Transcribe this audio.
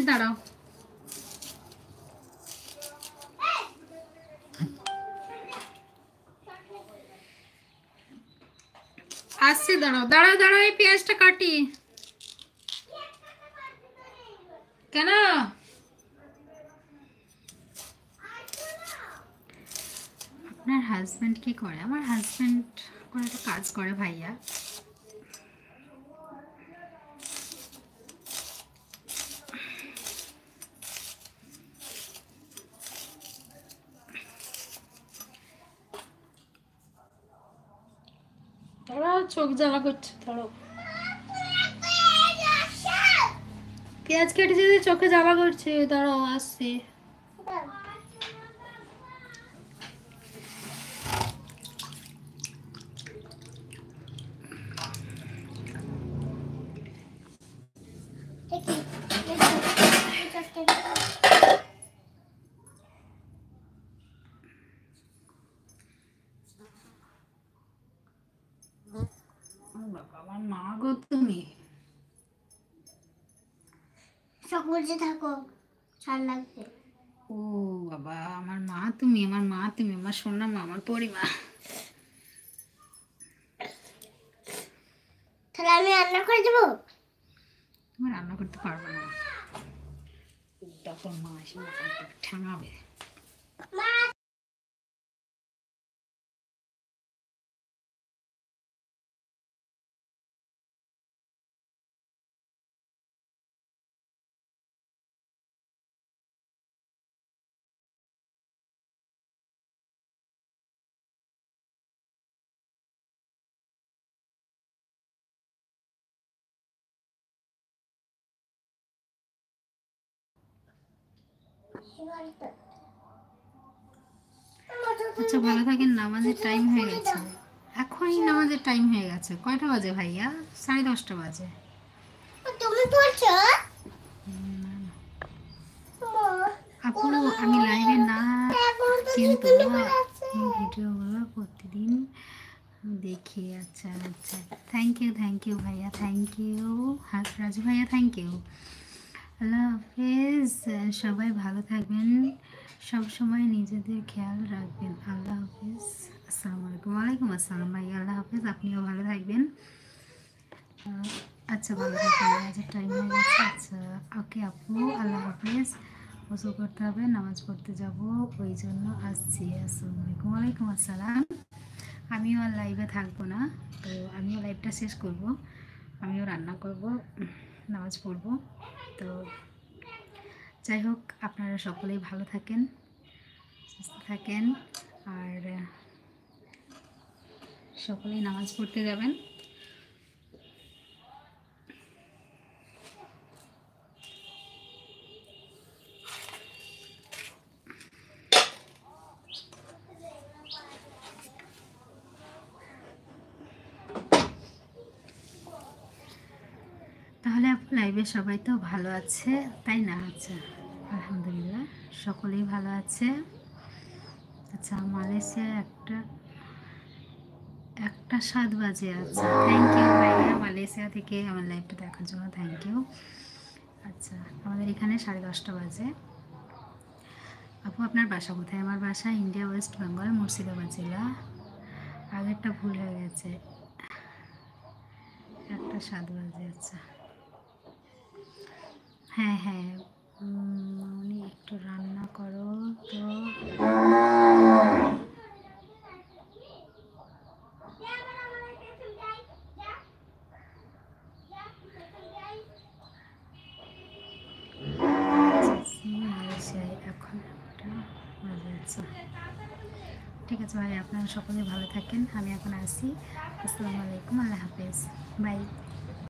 দাঁড়াও, আসছি, দাঁড়াও দাঁড়াও দাঁড়াও, এই পেঁয়াজটা কাটি। কেন? আপনার হাজব্যান্ড কি করে? আমার হাজব্যান্ড কোনো একটা কাজ করে ভাইয়া। দাঁড়াও, চোখ জ্বালা করছে, দাঁড়াও। পেঁয়াজ কেটে যদি চোখে জ্বালা করছে, দাঁড়াও আসছি। আমার মা গো তুমি। সকলে থাকো, ভাল লাগবে। ও বাবা, আমার মা তুমি, আমার মা তুমি, আমার সোনা মা, আমার পরিমা। তাহলে আমি রান্না করে দেবো? তুমি রান্না করতে পারবে না, তখন মা এসে ঠাঙাবে। আচ্ছা ভালো থাকেন, নামাজের টাইম হয়ে গেছে, এখনই নামাজের টাইম হয়ে গেছে। কয়টা বাজে ভাইয়া? 10:30 বাজে। তুমি বলছো আপু আমি লাইভে না, কিন্তু ভিডিওগুলো প্রতিদিন দেখি। আচ্ছা আচ্ছা, থ্যাংক ইউ ভাইয়া, থ্যাংক ইউ রাজু ভাইয়া, থ্যাংক ইউ। আল্লাহ হাফেজ, সবাই ভালো থাকবেন, সব সময় নিজেদের খেয়াল রাখবেন। আল্লাহ হাফেজ, আসসালামু আলাইকুম। ওয়ালাইকুম আসসালাম ভাই, আল্লাহ হাফেজ, আপনিও ভালো থাকবেন। আচ্ছা ভালো থাকবেন, নামাজের টাইম হয়ে গেছে। আচ্ছা ওকে আপু, আল্লাহ হাফেজ। ওযু করতে হবে, নামাজ পড়তে যাব, ওই জন্য আসছি। আসসালামু আলাইকুম। ওয়ালাইকুম আসসালাম। আমিও আর লাইভে থাকবো না, তো আমিও লাইভটা শেষ করব, আমিও রান্না করব, নামাজ পড়ব। তো যাই হোক, আপনারা সকলেই ভালো থাকেন, সুস্থ থাকেন, আর সকলেই নামাজ পড়তে যাবেন। তাহলে আপু লাইভে সবাই তো ভালো আছে তাই না? আচ্ছা আলহামদুলিল্লাহ, সকলেই ভালো আছে। আচ্ছা মালয়েশিয়া একটা 7 বাজে। আচ্ছা থ্যাংক ইউ ভাইয়া, মালয়েশিয়া থেকে আমার লাইভটা দেখার জন্য থ্যাংক ইউ। আচ্ছা আমাদের এখানে 10:30 বাজে। আপু আপনার বাসা কোথায়? আমার বাসা ইন্ডিয়া, ওয়েস্ট বেঙ্গল, মুর্শিদাবাদ জেলা। আগেরটা ভুল হয়ে গেছে, 1:07 বাজে। আচ্ছা হ্যাঁ হ্যাঁ, উনি একটু রান্না করো তো। মালয়েশিয়ায় এখন 1টা বাজে। আচ্ছা ঠিক আছে ভাই, আপনারা সকলে ভালো থাকেন, আমি এখন আসি। আসসালামু আলাইকুম, আল্লাহ হাফেজ, বাই।